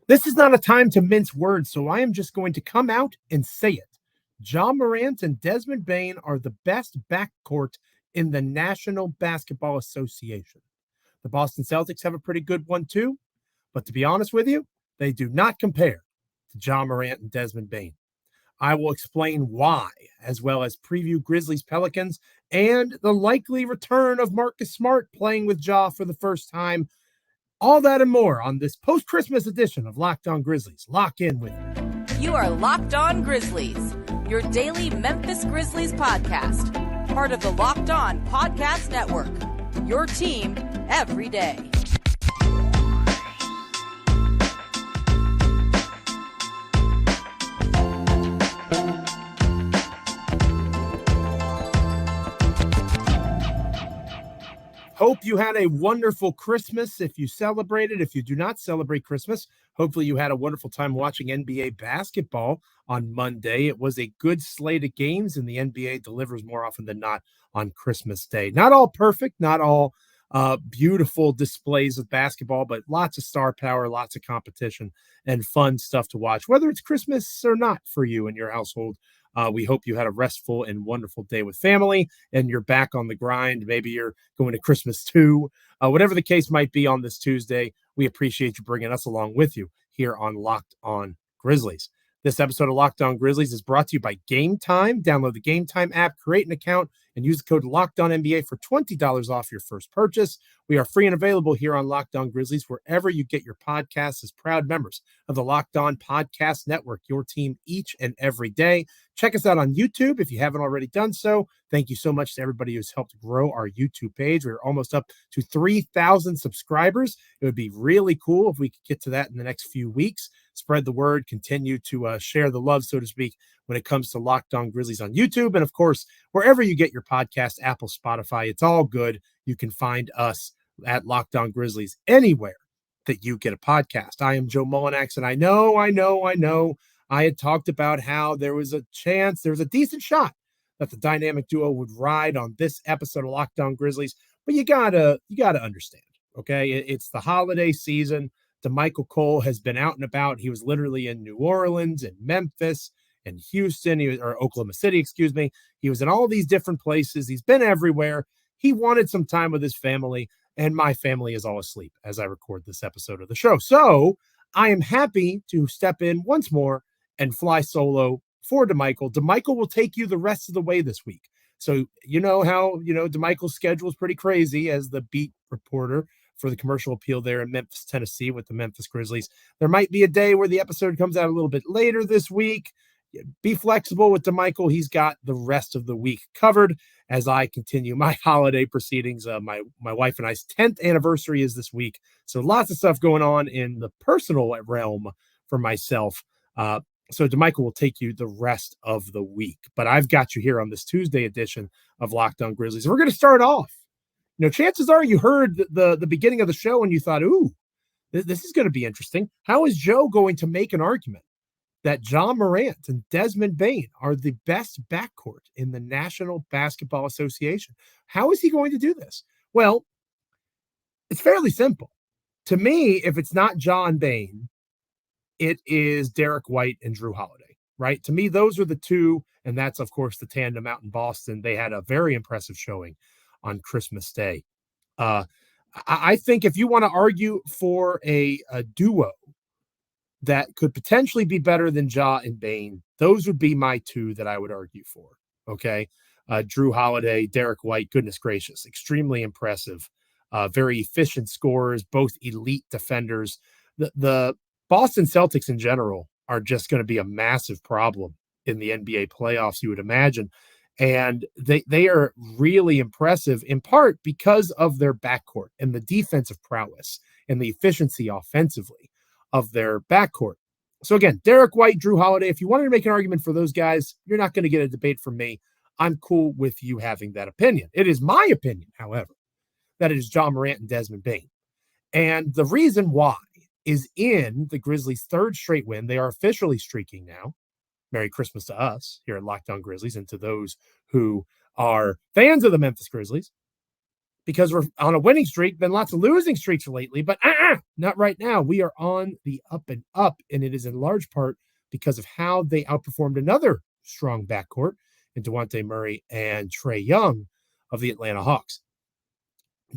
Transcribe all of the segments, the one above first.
This is not a time to mince words, so I am just going to come out and say it. Ja Morant and Desmond Bane are the best backcourt in the National Basketball Association. The Boston Celtics have a pretty good one too, but to be honest with you, they do not compare to Ja Morant and Desmond Bane. I will explain why, as well as preview Grizzlies Pelicans and the likely return of Marcus Smart playing with Ja for the first time. All that and more on this post-Christmas edition of Locked On Grizzlies. Lock in with me. You are Locked On Grizzlies, your daily Memphis Grizzlies podcast. Part of the Locked On Podcast Network, your team every day. Hope you had a wonderful Christmas if you celebrated. If you do not celebrate Christmas, hopefully you had a wonderful time watching NBA basketball on Monday. It was a good slate of games, and the NBA delivers more often than not on Christmas Day. Not all perfect, not all beautiful displays of basketball, but lots of star power, lots of competition, and fun stuff to watch, whether it's Christmas or not for you and your household. We hope you had a restful and wonderful day with family and you're back on the grind. Maybe you're going to Christmas too. Whatever the case might be on this Tuesday, we appreciate you bringing us along with you here on Locked On Grizzlies. This episode of Locked On Grizzlies is brought to you by Game Time. Download the Game Time app, create an account, and use the code LOCKEDONNBA for $20 off your first purchase. We are free and available here on Locked On Grizzlies wherever you get your podcasts as proud members of the Locked On Podcast Network, your team each and every day. Check us out on YouTube if you haven't already done so. Thank you so much to everybody who's helped grow our YouTube page. We're almost up to 3,000 subscribers. It would be really cool if we could get to that in the next few weeks. Spread the word, continue to share the love, so to speak, when it comes to Locked On Grizzlies on YouTube. And of course, wherever you get your podcast, Apple, Spotify, it's all good. You can find us at Locked On Grizzlies anywhere that you get a podcast. I am Joe Mullinax, and I know I had talked about how there was a decent shot that the dynamic duo would ride on this episode of Locked On Grizzlies, but you gotta understand, okay? It's the holiday season. DeMichael Cole has been out and about. He was literally in New Orleans and Memphis and Houston, or Oklahoma City, excuse me. He was in all these different places. He's been everywhere. He wanted some time with his family, and my family is all asleep as I record this episode of the show. So I am happy to step in once more and fly solo for DeMichael. DeMichael will take you the rest of the way this week. So you know how, DeMichael's schedule is pretty crazy as the beat reporter for the commercial appeal there in Memphis, Tennessee with the Memphis Grizzlies. There might be a day where the episode comes out a little bit later this week. Be flexible with DeMichael. He's got the rest of the week covered as I continue my holiday proceedings. My wife and I's 10th anniversary is this week. So lots of stuff going on in the personal realm for myself. So DeMichael will take you the rest of the week. But I've got you here on this Tuesday edition of Locked On Grizzlies. We're going to start off. Chances are you heard the beginning of the show and you thought, ooh, this is going to be interesting. How is Joe going to make an argument that Ja Morant and Desmond Bane are the best backcourt in the National Basketball Association? How is he going to do this? Well, it's fairly simple. To me, if it's not Ja and Bane, it is Derrick White and Jrue Holiday, right? To me, those are the two, and that's, of course, the tandem out in Boston. They had a very impressive showing on Christmas Day. I think if you want to argue for a duo that could potentially be better than Ja and Bane, those would be my two that I would argue for, okay? Jrue Holiday, Derrick White, goodness gracious, extremely impressive, very efficient scorers, both elite defenders. The Boston Celtics in general are just going to be a massive problem in the NBA playoffs, you would imagine. And they are really impressive in part because of their backcourt and the defensive prowess and the efficiency offensively of their backcourt. So again, Derrick White, Jrue Holiday, if you wanted to make an argument for those guys, you're not going to get a debate from me. I'm cool with you having that opinion. It is my opinion, however, that it is Ja Morant and Desmond Bane. And the reason why is in the Grizzlies' third straight win. They are officially streaking now. Merry Christmas to us here at Locked On Grizzlies and to those who are fans of the Memphis Grizzlies. because we're on a winning streak. Been lots of losing streaks lately, but not right now. We are on the up and up, and it is in large part because of how they outperformed another strong backcourt in Dejounte Murray and Trae Young of the Atlanta Hawks.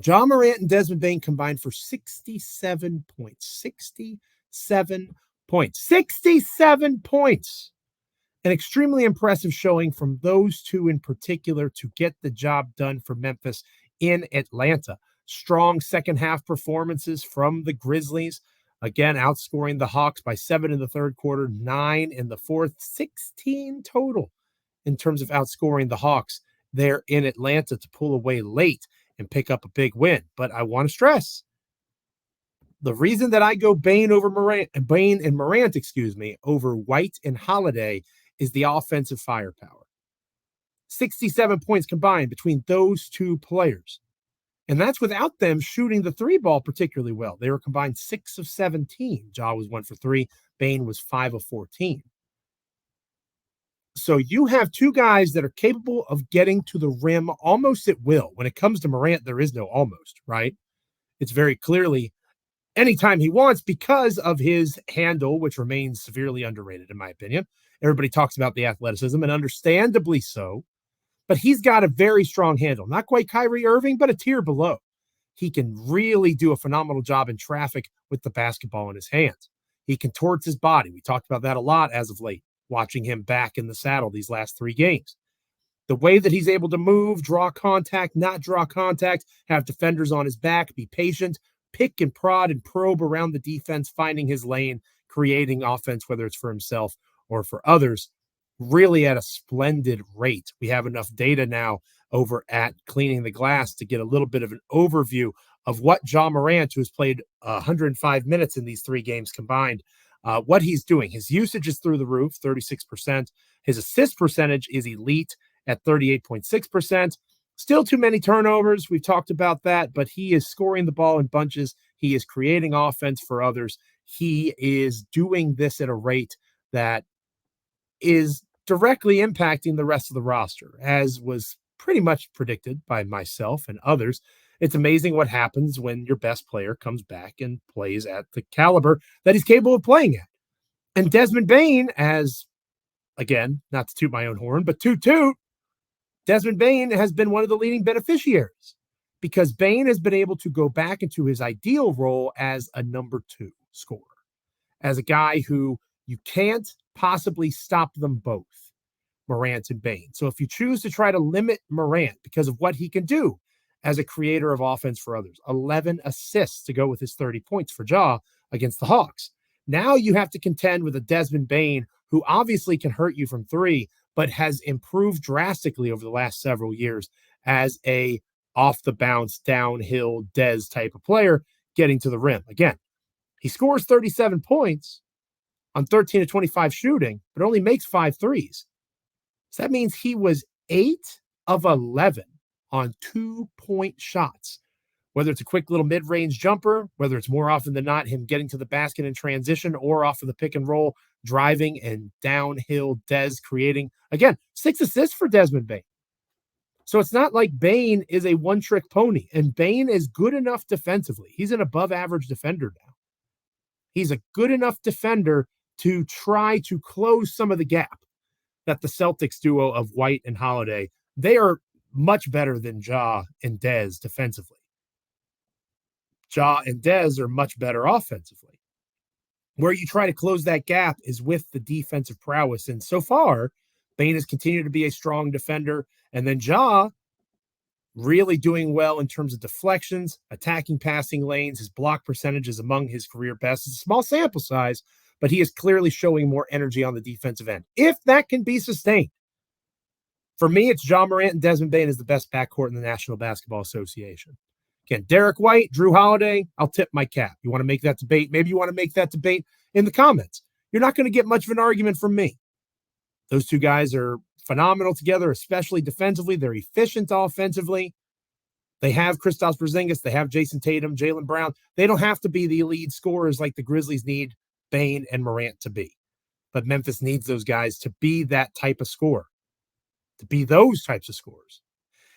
Ja Morant and Desmond Bane combined for 67 points. 67 points. 67 points. An extremely impressive showing from those two in particular to get the job done for Memphis in Atlanta. Strong second half performances from the Grizzlies. Again, outscoring the Hawks by 7 in the third quarter, 9 in the fourth, 16 total in terms of outscoring the Hawks there in Atlanta to pull away late and pick up a big win. But I want to stress, the reason that I go Bane and Morant, over White and Holiday is the offensive firepower. 67 points combined between those two players. And that's without them shooting the three ball particularly well. They were combined 6 of 17. Ja was 1 for 3. Bane was 5 of 14. So you have two guys that are capable of getting to the rim almost at will. When it comes to Morant, there is no almost, right? It's very clearly anytime he wants because of his handle, which remains severely underrated, in my opinion. Everybody talks about the athleticism, and understandably so. But he's got a very strong handle. Not quite Kyrie Irving, but a tier below. He can really do a phenomenal job in traffic with the basketball in his hands. He contorts his body. We talked about that a lot as of late, watching him back in the saddle these last 3 games. The way that he's able to move, draw contact, not draw contact, have defenders on his back, be patient, pick and prod and probe around the defense, finding his lane, creating offense, whether it's for himself or for others, really at a splendid rate. We have enough data now over at Cleaning the Glass to get a little bit of an overview of what Ja Morant, who has played 105 minutes in these 3 games combined, what he's doing. His usage is through the roof, 36%. His assist percentage is elite at 38.6%. Still too many turnovers. We've talked about that, but he is scoring the ball in bunches. He is creating offense for others. He is doing this at a rate that is directly impacting the rest of the roster, as was pretty much predicted by myself and others. It's amazing what happens when your best player comes back and plays at the caliber that he's capable of playing at. And Desmond Bane, as, again, not to toot my own horn, but toot, Desmond Bane has been one of the leading beneficiaries because Bane has been able to go back into his ideal role as a number 2 scorer, as a guy who you can't possibly stop them both, Morant and Bane. So if you choose to try to limit Morant because of what he can do as a creator of offense for others, 11 assists to go with his 30 points for Ja against the Hawks. Now you have to contend with a Desmond Bane who obviously can hurt you from 3, but has improved drastically over the last several years as a off-the-bounce, downhill, Dez type of player getting to the rim. Again, he scores 37 points on 13 of 25 shooting, but only makes 5 threes. So that means he was 8 of 11 on 2-point shots, whether it's a quick little mid-range jumper, whether it's more often than not him getting to the basket in transition or off of the pick and roll, driving and downhill Dez creating. Again, 6 assists for Desmond Bane. So it's not like Bane is a one-trick pony, and Bane is good enough defensively. He's an above-average defender now. He's a good enough defender to try to close some of the gap that the Celtics duo of White and Holiday, they are much better than Ja and Dez defensively. Ja and Dez are much better offensively. Where you try to close that gap is with the defensive prowess. And so far, Bane has continued to be a strong defender. And then Ja really doing well in terms of deflections, attacking passing lanes. His block percentage is among his career best. It's a small sample size, but he is clearly showing more energy on the defensive end. If that can be sustained, for me, it's Ja Morant and Desmond Bane is the best backcourt in the National Basketball Association. Again, Derrick White, Jrue Holiday, I'll tip my cap. You want to make that debate? Maybe you want to make that debate in the comments. You're not going to get much of an argument from me. Those two guys are phenomenal together, especially defensively. They're efficient offensively. They have Kristaps Porzingis. They have Jason Tatum, Jaylen Brown. They don't have to be the lead scorers like the Grizzlies need Bane and Morant to be. But Memphis needs those guys to be that type of scorer, to be those types of scorers.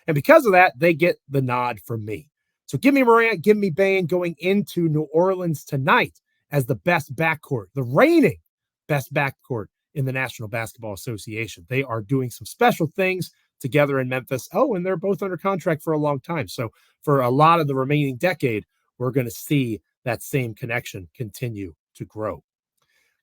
And because of that, they get the nod from me. So give me Morant, give me Bane going into New Orleans tonight as the best backcourt, the reigning best backcourt in the National Basketball Association. They are doing some special things together in Memphis. Oh, and they're both under contract for a long time. So for a lot of the remaining decade, we're going to see that same connection continue to grow.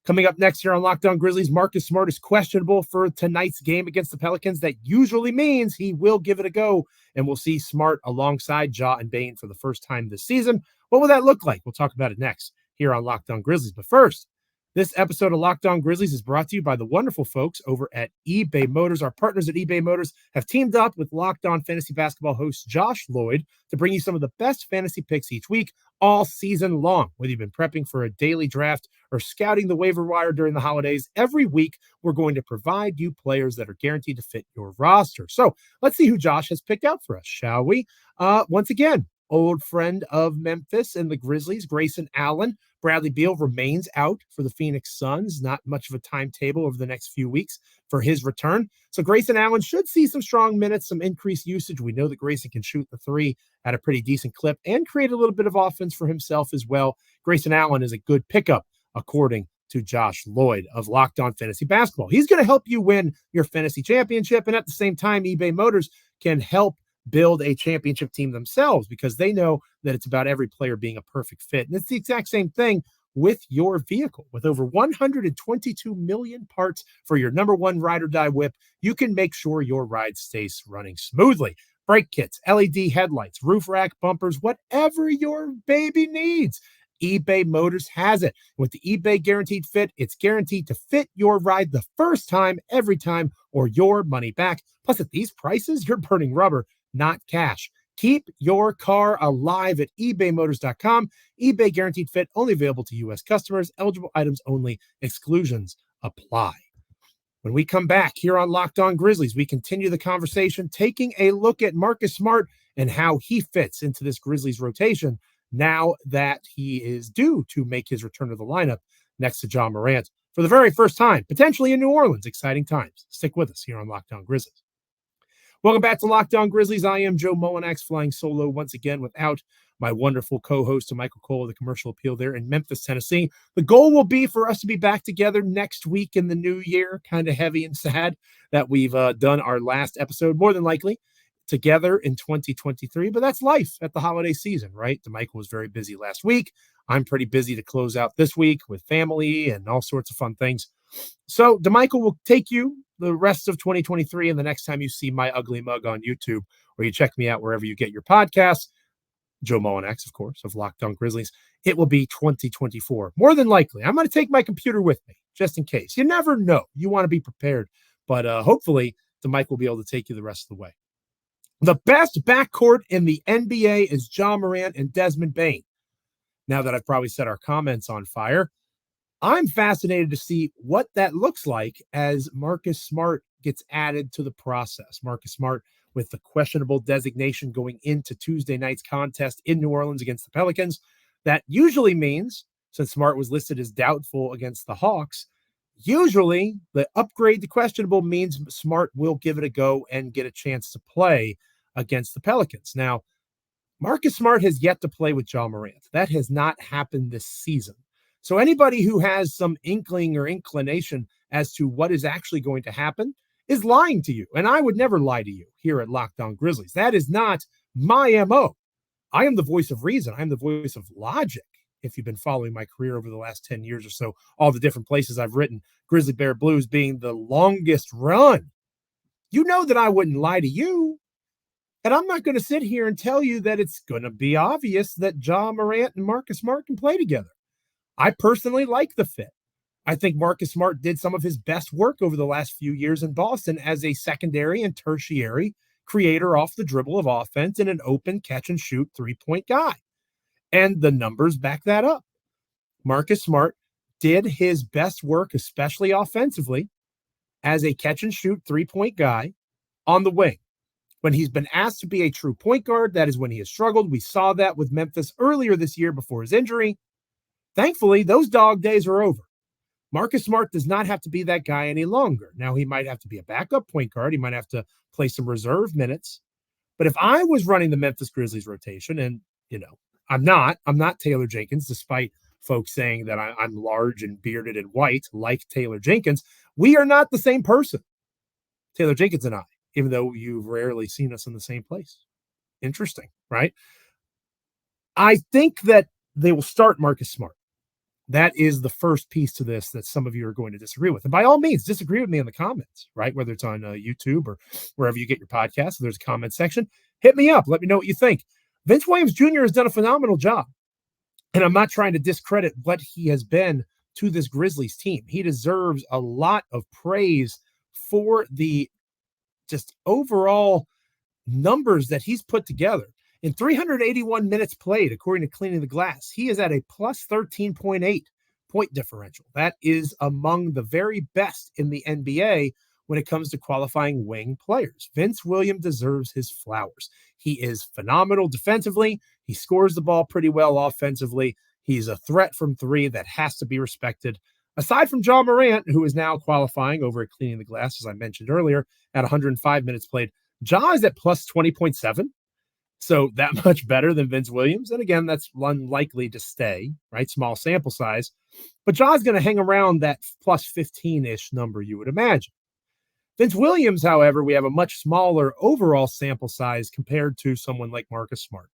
Coming up next here on Locked On Grizzlies, Marcus Smart is questionable for tonight's game against the Pelicans. That usually means he will give it a go, and we'll see Smart alongside Ja and Bane for the first time this season. What will that look like? We'll talk about it next here on Locked On Grizzlies. But first, this episode of Locked On Grizzlies is brought to you by the wonderful folks over at eBay Motors. Our partners at eBay Motors have teamed up with Locked On Fantasy Basketball host Josh Lloyd to bring you some of the best fantasy picks each week, all season long. Whether you've been prepping for a daily draft or scouting the waiver wire during the holidays, every week we're going to provide you players that are guaranteed to fit your roster. So let's see who Josh has picked out for us, shall we? Once again, old friend of Memphis and the Grizzlies, Grayson Allen. Bradley Beal remains out for the Phoenix Suns. Not much of a timetable over the next few weeks for his return. So Grayson Allen should see some strong minutes, some increased usage. We know that Grayson can shoot the three at a pretty decent clip and create a little bit of offense for himself as well. Grayson Allen is a good pickup, according to Josh Lloyd of Locked On Fantasy Basketball. He's going to help you win your fantasy championship. And at the same time, eBay Motors can help build a championship team themselves because they know that it's about every player being a perfect fit. And it's the exact same thing with your vehicle. With over 122 million parts for your number one ride or die whip, you can make sure your ride stays running smoothly. Brake kits, LED headlights, roof rack, bumpers, whatever your baby needs, eBay Motors has it. With the eBay Guaranteed Fit, it's guaranteed to fit your ride the first time, every time, or your money back. Plus, at these prices, you're burning rubber, not cash. Keep your car alive at ebaymotors.com. eBay Guaranteed Fit, only available to U.S. customers. Eligible items only. Exclusions apply. When we come back here on Locked On Grizzlies, we continue the conversation, taking a look at Marcus Smart and how he fits into this Grizzlies rotation now that he is due to make his return to the lineup next to Ja Morant for the very first time, potentially in New Orleans. Exciting times. Stick with us here on Locked On Grizzlies. Welcome back to Locked On Grizzlies. I am Joe Mullinax, flying solo once again without my wonderful co-host, Michael Cole of the Commercial Appeal there in Memphis, Tennessee. The goal will be for us to be back together next week in the new year. Kind of heavy and sad that we've done our last episode, more than likely, together in 2023. But that's life at the holiday season, right? DeMichael was very busy last week. I'm pretty busy to close out this week with family and all sorts of fun things. So DeMichael will take you the rest of 2023, and the next time you see my ugly mug on YouTube, or you check me out wherever you get your podcasts, Joe Mullinax, of course, of Locked On Grizzlies, it will be 2024. More than likely, I'm going to take my computer with me, just in case. You never know. You want to be prepared. But hopefully, the mic will be able to take you the rest of the way. The best backcourt in the NBA is Ja Morant and Desmond Bane. Now that I've probably set our comments on fire, I'm fascinated to see what that looks like as Marcus Smart gets added to the process. Marcus Smart with the questionable designation going into Tuesday night's contest in New Orleans against the Pelicans. That usually means, since Smart was listed as doubtful against the Hawks, usually the upgrade to questionable means Smart will give it a go and get a chance to play against the Pelicans. Now, Marcus Smart has yet to play with Ja Morant. That has not happened this season. So anybody who has some inkling or inclination as to what is actually going to happen is lying to you. And I would never lie to you here at Locked On Grizzlies. That is not my MO. I am the voice of reason. I am the voice of logic. If you've been following my career over the last 10 years or so, all the different places I've written, Grizzly Bear Blues being the longest run, you know that I wouldn't lie to you. And I'm not going to sit here and tell you that it's going to be obvious that Ja Morant and Marcus Smart can play together. I personally like the fit. I think Marcus Smart did some of his best work over the last few years in Boston as a secondary and tertiary creator off the dribble of offense and an open catch-and-shoot three-point guy. And the numbers back that up. Marcus Smart did his best work, especially offensively, as a catch-and-shoot three-point guy on the wing. When he's been asked to be a true point guard, that is when he has struggled. We saw that with Memphis earlier this year before his injury. Thankfully, those dog days are over. Marcus Smart does not have to be that guy any longer. Now, he might have to be a backup point guard. He might have to play some reserve minutes. But if I was running the Memphis Grizzlies rotation, and, I'm not Taylor Jenkins, despite folks saying that I'm large and bearded and white like Taylor Jenkins, we are not the same person, Taylor Jenkins and I, even though you've rarely seen us in the same place. Interesting, right? I think that they will start Marcus Smart. That is the first piece to this that some of you are going to disagree with. And by all means, disagree with me in the comments, right? Whether it's on YouTube or wherever you get your podcast, there's a comment section. Hit me up. Let me know what you think. Vince Williams Jr. has done a phenomenal job. And I'm not trying to discredit what he has been to this Grizzlies team. He deserves a lot of praise for the just overall numbers that he's put together. In 381 minutes played, according to Cleaning the Glass, he is at a plus 13.8 point differential. That is among the very best in the NBA when it comes to qualifying wing players. Vince Williams deserves his flowers. He is phenomenal defensively. He scores the ball pretty well offensively. He's a threat from three that has to be respected. Aside from Ja Morant, who is now qualifying over at Cleaning the Glass, as I mentioned earlier, at 105 minutes played, Ja is at plus 20.7. So that much better than Vince Williams. And again, that's unlikely to stay, right? Small sample size. But Ja's going to hang around that plus 15-ish number, you would imagine. Vince Williams, however, we have a much smaller overall sample size compared to someone like Marcus Smart.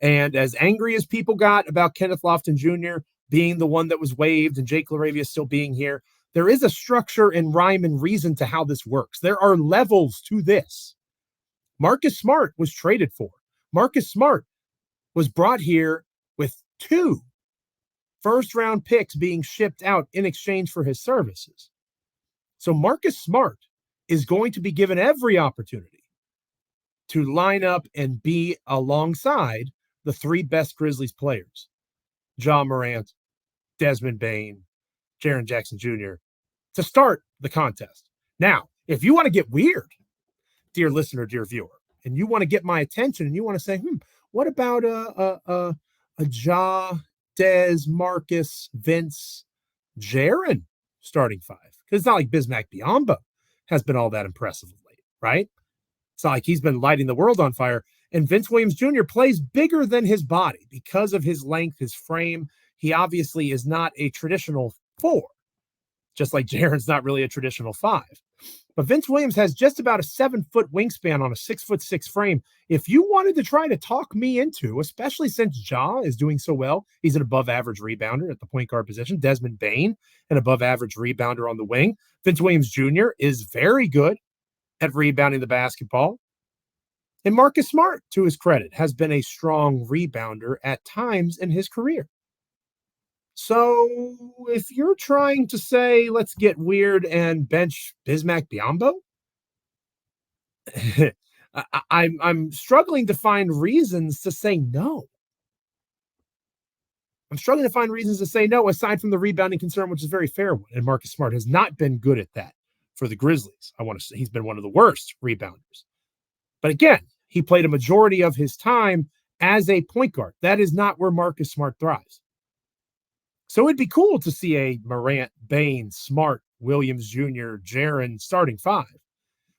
And as angry as people got about Kenneth Lofton Jr. being the one that was waived and Jake LaRavia still being here, there is a structure and rhyme and reason to how this works. There are levels to this. Marcus Smart was traded for. Marcus Smart was brought here with 2 first-round picks being shipped out in exchange for his services. So Marcus Smart is going to be given every opportunity to line up and be alongside the 3 best Grizzlies players, Ja Morant, Desmond Bane, Jaren Jackson Jr., to start the contest. Now, if you want to get weird, dear listener, dear viewer, and you want to get my attention and you want to say, what about a Ja, Des, Marcus, Vince, Jaren starting 5? Because it's not like Bismack Biyombo has been all that impressive of late, right? It's not like he's been lighting the world on fire. And Vince Williams Jr. plays bigger than his body because of his length, his frame. He obviously is not a traditional 4, just like Jaren's not really a traditional 5. But Vince Williams has just about a 7-foot wingspan on a 6'6" frame. If you wanted to try to talk me into, especially since Ja is doing so well, he's an above average rebounder at the point guard position. Desmond Bane, an above average rebounder on the wing. Vince Williams Jr. is very good at rebounding the basketball. And Marcus Smart, to his credit, has been a strong rebounder at times in his career. So if you're trying to say, let's get weird and bench Bismack Biyombo, I'm struggling to find reasons to say no. I'm struggling to find reasons to say no, aside from the rebounding concern, which is a very fair one. And Marcus Smart has not been good at that for the Grizzlies. I want to say he's been one of the worst rebounders. But again, he played a majority of his time as a point guard. That is not where Marcus Smart thrives. So it'd be cool to see a Morant, Bane, Smart, Williams Jr., Jaren starting 5.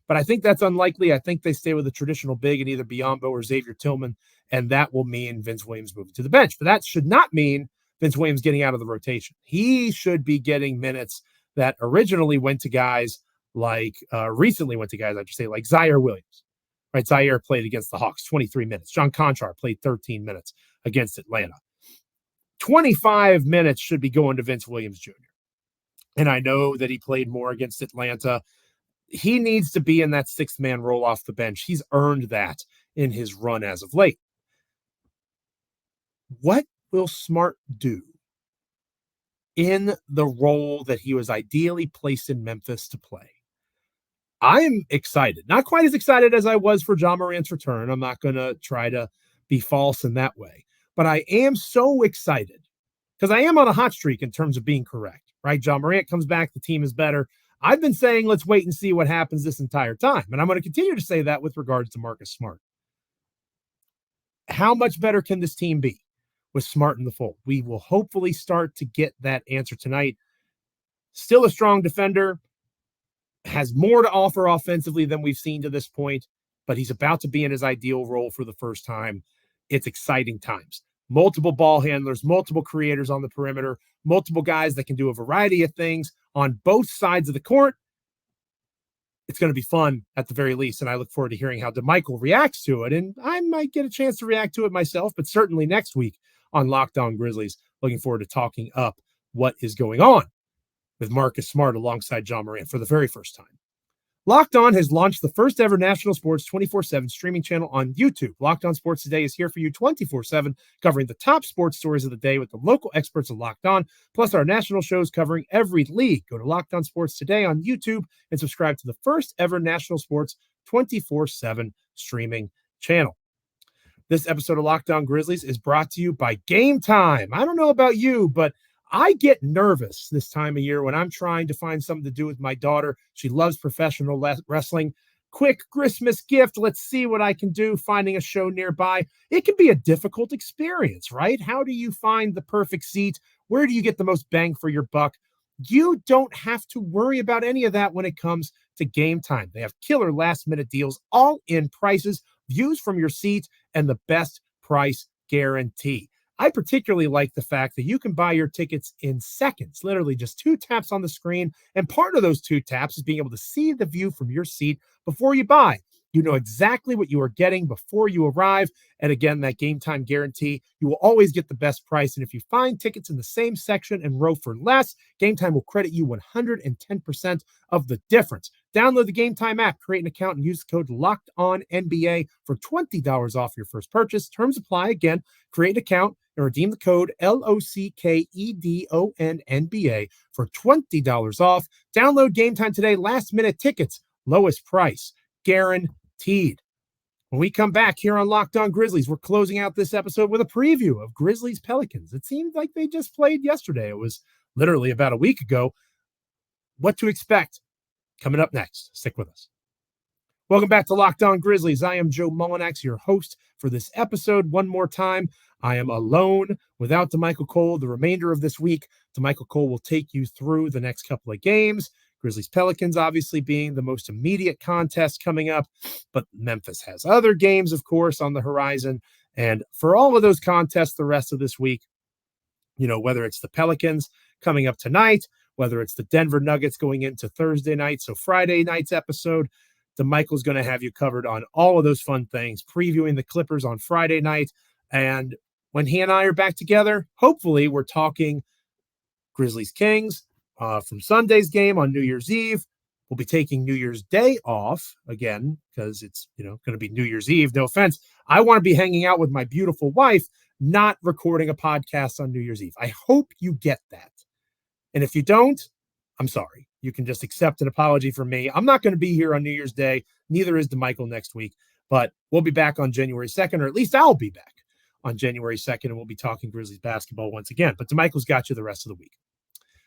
But I think that's unlikely. I think they stay with a traditional big in either Biyombo or Xavier Tillman, and that will mean Vince Williams moving to the bench. But that should not mean Vince Williams getting out of the rotation. He should be getting minutes that originally went to guys like, recently went to guys, I should say, like Zion Williams. Right, Zaire played against the Hawks, 23 minutes. John Conchar played 13 minutes against Atlanta. 25 minutes should be going to Vince Williams Jr. And I know that he played more against Atlanta. He needs to be in that 6th-man role off the bench. He's earned that in his run as of late. What will Smart do in the role that he was ideally placed in Memphis to play? I'm excited. Not quite as excited as I was for Ja Morant's return. I'm not going to try to be false in that way. But I am so excited because I am on a hot streak in terms of being correct, right? Ja Morant comes back. The team is better. I've been saying, let's wait and see what happens this entire time. And I'm going to continue to say that with regards to Marcus Smart. How much better can this team be with Smart in the fold? We will hopefully start to get that answer tonight. Still a strong defender. Has more to offer offensively than we've seen to this point, but he's about to be in his ideal role for the first time. It's exciting times. Multiple ball handlers, multiple creators on the perimeter, multiple guys that can do a variety of things on both sides of the court. It's going to be fun at the very least, and I look forward to hearing how DeMichael reacts to it, and I might get a chance to react to it myself, but certainly next week on Locked On Grizzlies. Looking forward to talking up what is going on with Marcus Smart alongside John Morant for the very first time. Locked On has launched the first ever national sports 24/7 streaming channel on YouTube. Locked On Sports Today is here for you 24/7, covering the top sports stories of the day with the local experts of Locked On, plus our national shows covering every league. Go to Locked On Sports Today on YouTube and subscribe to the first ever national sports 24/7 streaming channel. This episode of Locked On Grizzlies is brought to you by Game Time. I don't know about you, but I get nervous this time of year when I'm trying to find something to do with my daughter. She loves professional wrestling. Quick Christmas gift. Let's see what I can do. Finding a show nearby. It can be a difficult experience, right? How do you find the perfect seat? Where do you get the most bang for your buck? You don't have to worry about any of that when it comes to Game Time. They have killer last-minute deals, all-in prices, views from your seat, and the best price guarantee. I particularly like the fact that you can buy your tickets in seconds, literally just 2 taps on the screen. And part of those 2 taps is being able to see the view from your seat before you buy. You know exactly what you are getting before you arrive. And again, that Game Time guarantee, you will always get the best price. And if you find tickets in the same section and row for less, Game Time will credit you 110% of the difference. Download the Game Time app, create an account, and use the code LOCKEDONNBA for $20 off your first purchase. Terms apply. Again, create an account and redeem the code LOCKEDONNBA for $20 off. Download Game Time today. Last minute tickets, lowest price guaranteed. When we come back here on Locked On Grizzlies, we're closing out this episode with a preview of Grizzlies Pelicans. It seemed like they just played yesterday. It was literally about a week ago. What to expect coming up next. Stick with us. Welcome back to Locked On Grizzlies. I am Joe Mullinax, your host for this episode. One more time, I am alone without DeMichael Cole. The remainder of this week, DeMichael Cole will take you through the next couple of games. Grizzlies Pelicans obviously being the most immediate contest coming up, but Memphis has other games, of course, on the horizon. And for all of those contests the rest of this week, you know, whether it's the Pelicans coming up tonight, whether it's the Denver Nuggets going into Thursday night, so Friday night's episode, DeMichael's going to have you covered on all of those fun things, previewing the Clippers on Friday night. And when he and I are back together, hopefully we're talking Grizzlies Kings from Sunday's game on New Year's Eve. We'll be taking New Year's Day off again because it's, you know, going to be New Year's Eve. No offense. I want to be hanging out with my beautiful wife, not recording a podcast on New Year's Eve. I hope you get that. And if you don't, I'm sorry. You can just accept an apology from me. I'm not going to be here on New Year's Day. Neither is DeMichael next week. But we'll be back on January 2nd, or at least I'll be back on January 2nd, and we'll be talking Grizzlies basketball once again. But DeMichael's got you the rest of the week.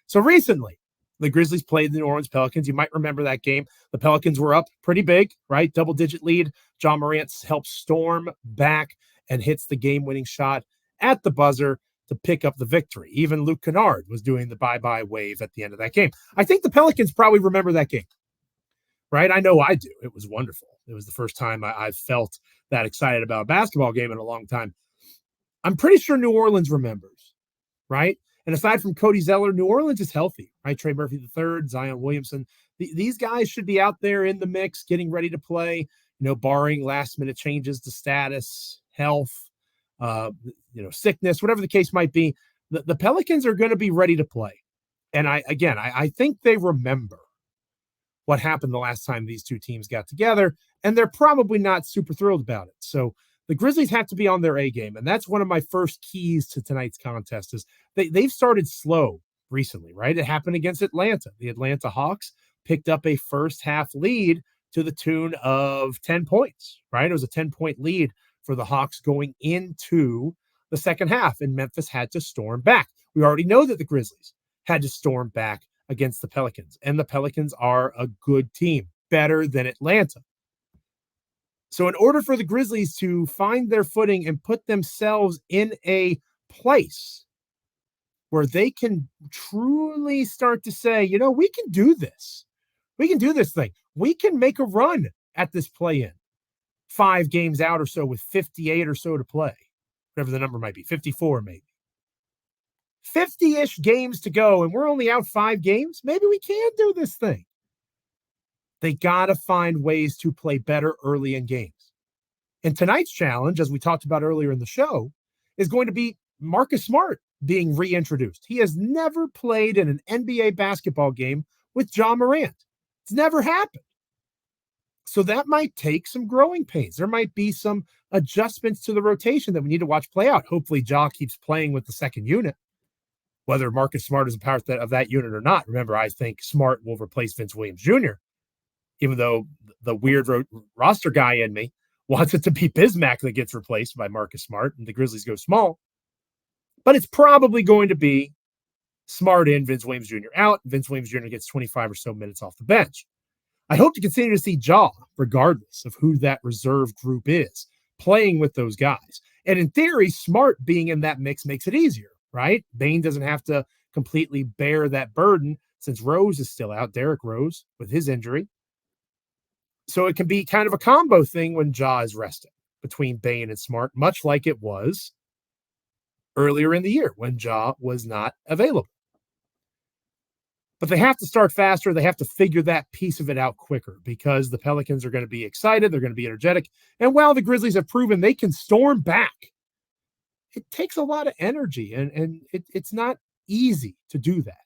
So recently, the Grizzlies played the New Orleans Pelicans. You might remember that game. The Pelicans were up pretty big, right? Double-digit lead. John Morant helps storm back and hits the game-winning shot at the buzzer to pick up the victory. Even Luke Kennard was doing the bye-bye wave at the end of that game. I think the Pelicans probably remember that game, right? I know I do. It was wonderful. It was the first time I've felt that excited about a basketball game in a long time. I'm pretty sure New Orleans remembers, right? And aside from Cody Zeller, New Orleans is healthy, right? Trey Murphy III, Zion Williamson. These guys should be out there in the mix, getting ready to play, you know, barring last-minute changes to status, health, sickness, whatever the case might be. The Pelicans are going to be ready to play. And I think they remember what happened the last time these two teams got together, and they're probably not super thrilled about it. So the Grizzlies have to be on their A game, and that's one of my first keys to tonight's contest is they've started slow recently, right? It happened against Atlanta. The Atlanta Hawks picked up a first-half lead to the tune of 10 points, right? It was a 10-point lead for the Hawks going into the second half, and Memphis had to storm back. We already know that the Grizzlies had to storm back against the Pelicans, and the Pelicans are a good team, better than Atlanta. So in order for the Grizzlies to find their footing and put themselves in a place where they can truly start to say, you know, we can do this. We can do this thing. We can make a run at this play-in. 5 games out or so with 58 or so to play, whatever the number might be, 54 maybe. 50-ish games to go, and we're only out 5 games. Maybe we can do this thing. They got to find ways to play better early in games. And tonight's challenge, as we talked about earlier in the show, is going to be Marcus Smart being reintroduced. He has never played in an NBA basketball game with Ja Morant. It's never happened. So that might take some growing pains. There might be some adjustments to the rotation that we need to watch play out. Hopefully Ja keeps playing with the second unit, whether Marcus Smart is a part of that unit or not. Remember, I think Smart will replace Vince Williams Jr., even though the weird roster guy in me wants it to be Bismack that gets replaced by Marcus Smart and the Grizzlies go small. But it's probably going to be Smart in, Vince Williams Jr. out. Vince Williams Jr. gets 25 or so minutes off the bench. I hope to continue to see Ja, regardless of who that reserve group is, playing with those guys. And in theory, Smart being in that mix makes it easier, right? Bane doesn't have to completely bear that burden since Rose is still out, Derrick Rose, with his injury. So it can be kind of a combo thing when Ja is resting between Bane and Smart, much like it was earlier in the year when Ja was not available. But they have to start faster. They have to figure that piece of it out quicker because the Pelicans are going to be excited. They're going to be energetic. And while the Grizzlies have proven they can storm back, it takes a lot of energy, and it's not easy to do that.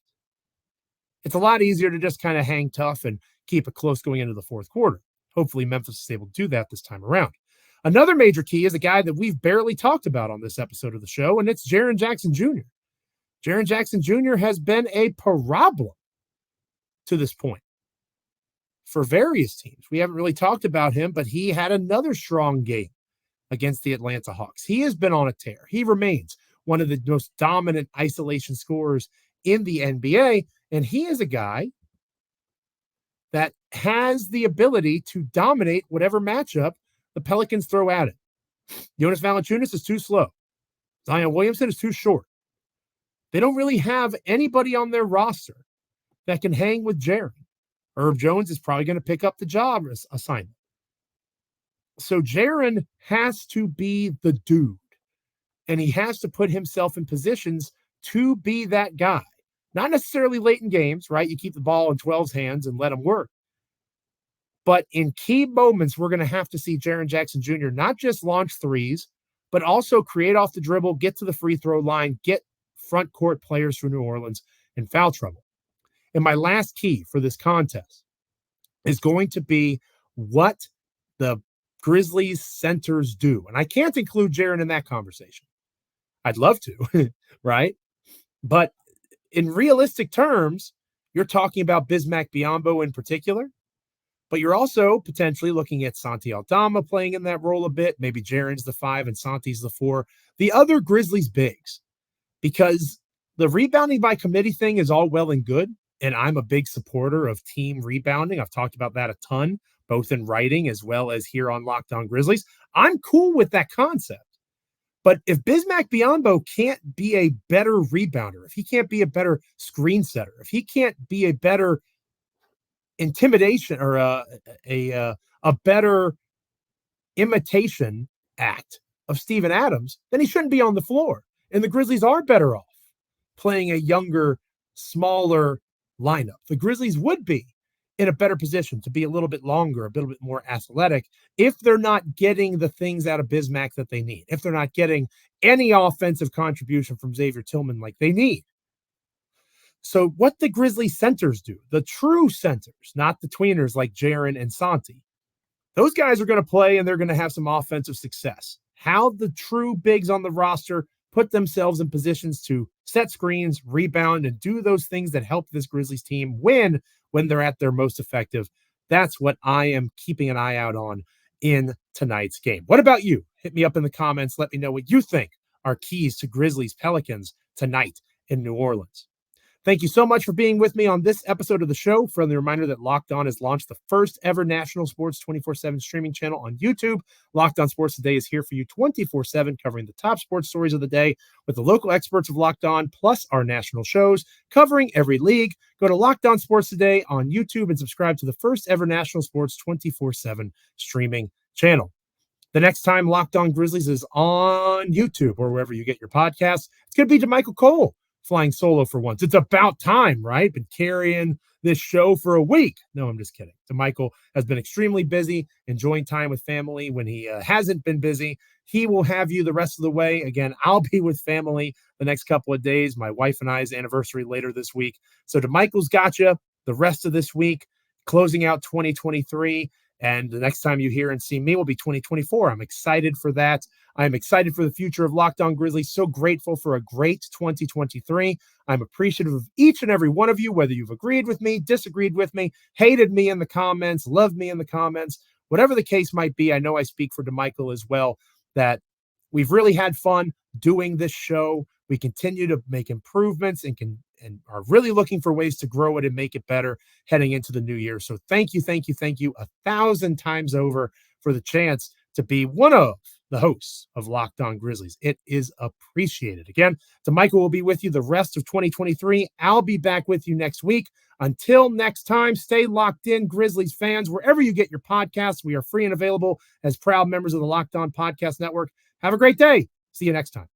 It's a lot easier to just kind of hang tough and keep it close going into the fourth quarter. Hopefully Memphis is able to do that this time around. Another major key is a guy that we've barely talked about on this episode of the show, and it's Jaren Jackson Jr. Jaren Jackson Jr. has been a problem to this point for various teams. We haven't really talked about him, but he had another strong game against the Atlanta Hawks. He has been on a tear. He remains one of the most dominant isolation scorers in the NBA, and he is a guy that has the ability to dominate whatever matchup the Pelicans throw at it. Jonas Valanciunas is too slow. Zion Williamson is too short. They don't really have anybody on their roster that can hang with Jaren. Herb Jones is probably going to pick up the job assignment. So Jaren has to be the dude, and he has to put himself in positions to be that guy. Not necessarily late in games, right? You keep the ball in 12's hands and let him work. But in key moments, we're going to have to see Jaren Jackson Jr. not just launch threes, but also create off the dribble, get to the free throw line, get front court players for New Orleans in foul trouble. And my last key for this contest is going to be what the Grizzlies centers do. And I can't include Jaren in that conversation. I'd love to, right? But in realistic terms, you're talking about Bismack Biyombo in particular, but you're also potentially looking at Santi Aldama playing in that role a bit. Maybe Jaren's the 5 and Santi's the 4. The other Grizzlies bigs, because the rebounding by committee thing is all well and good, and I'm a big supporter of team rebounding. I've talked about that a ton, both in writing as well as here on Locked On Grizzlies. I'm cool with that concept. But if Bismack Biyombo can't be a better rebounder, if he can't be a better screen setter, if he can't be a better intimidation or a better imitation act of Steven Adams, then he shouldn't be on the floor. And the Grizzlies are better off playing a younger, smaller lineup. The Grizzlies would be in a better position to be a little bit longer, a little bit more athletic, if they're not getting the things out of Bismack that they need, if they're not getting any offensive contribution from Xavier Tillman like they need. So what the Grizzlies centers do, the true centers, not the tweeners like Jaren and Santi, those guys are going to play and they're going to have some offensive success. How the true bigs on the roster put themselves in positions to set screens, rebound, and do those things that help this Grizzlies team win when they're at their most effective. That's what I am keeping an eye out on in tonight's game. What about you? Hit me up in the comments. Let me know what you think are keys to Grizzlies Pelicans tonight in New Orleans. Thank you so much for being with me on this episode of the show. Friendly reminder that Locked On has launched the first ever national sports 24/7 streaming channel on YouTube. Locked On Sports Today is here for you 24/7, covering the top sports stories of the day with the local experts of Locked On, plus our national shows covering every league. Go to Locked On Sports Today on YouTube and subscribe to the first ever national sports 24/7 streaming channel. The next time Locked On Grizzlies is on YouTube or wherever you get your podcasts, it's going to be DeMichael Cole flying solo for once. It's about time, right? Been carrying this show for a week. No, I'm just kidding. DeMichael has been extremely busy, enjoying time with family. When he hasn't been busy, he will have you the rest of the way. Again, I'll be with family the next couple of days. My wife and I's anniversary later this week. So DeMichael's got you the rest of this week, closing out 2023. And the next time you hear and see me will be 2024. I'm excited for that. I'm excited for the future of Locked On Grizzlies. So grateful for a great 2023. I'm appreciative of each and every one of you, whether you've agreed with me, disagreed with me, hated me in the comments, loved me in the comments, whatever the case might be. I know I speak for DeMichael as well, that we've really had fun doing this show. We continue to make improvements and are really looking for ways to grow it and make it better heading into the new year. So thank you 1,000 times over for the chance to be one of the hosts of Locked On Grizzlies. It is appreciated. Again, DeMichael will be with you the rest of 2023. I'll be back with you next week. Until next time, stay locked in, Grizzlies fans, wherever you get your podcasts. We are free and available as proud members of the Locked On Podcast Network. Have a great day. See you next time.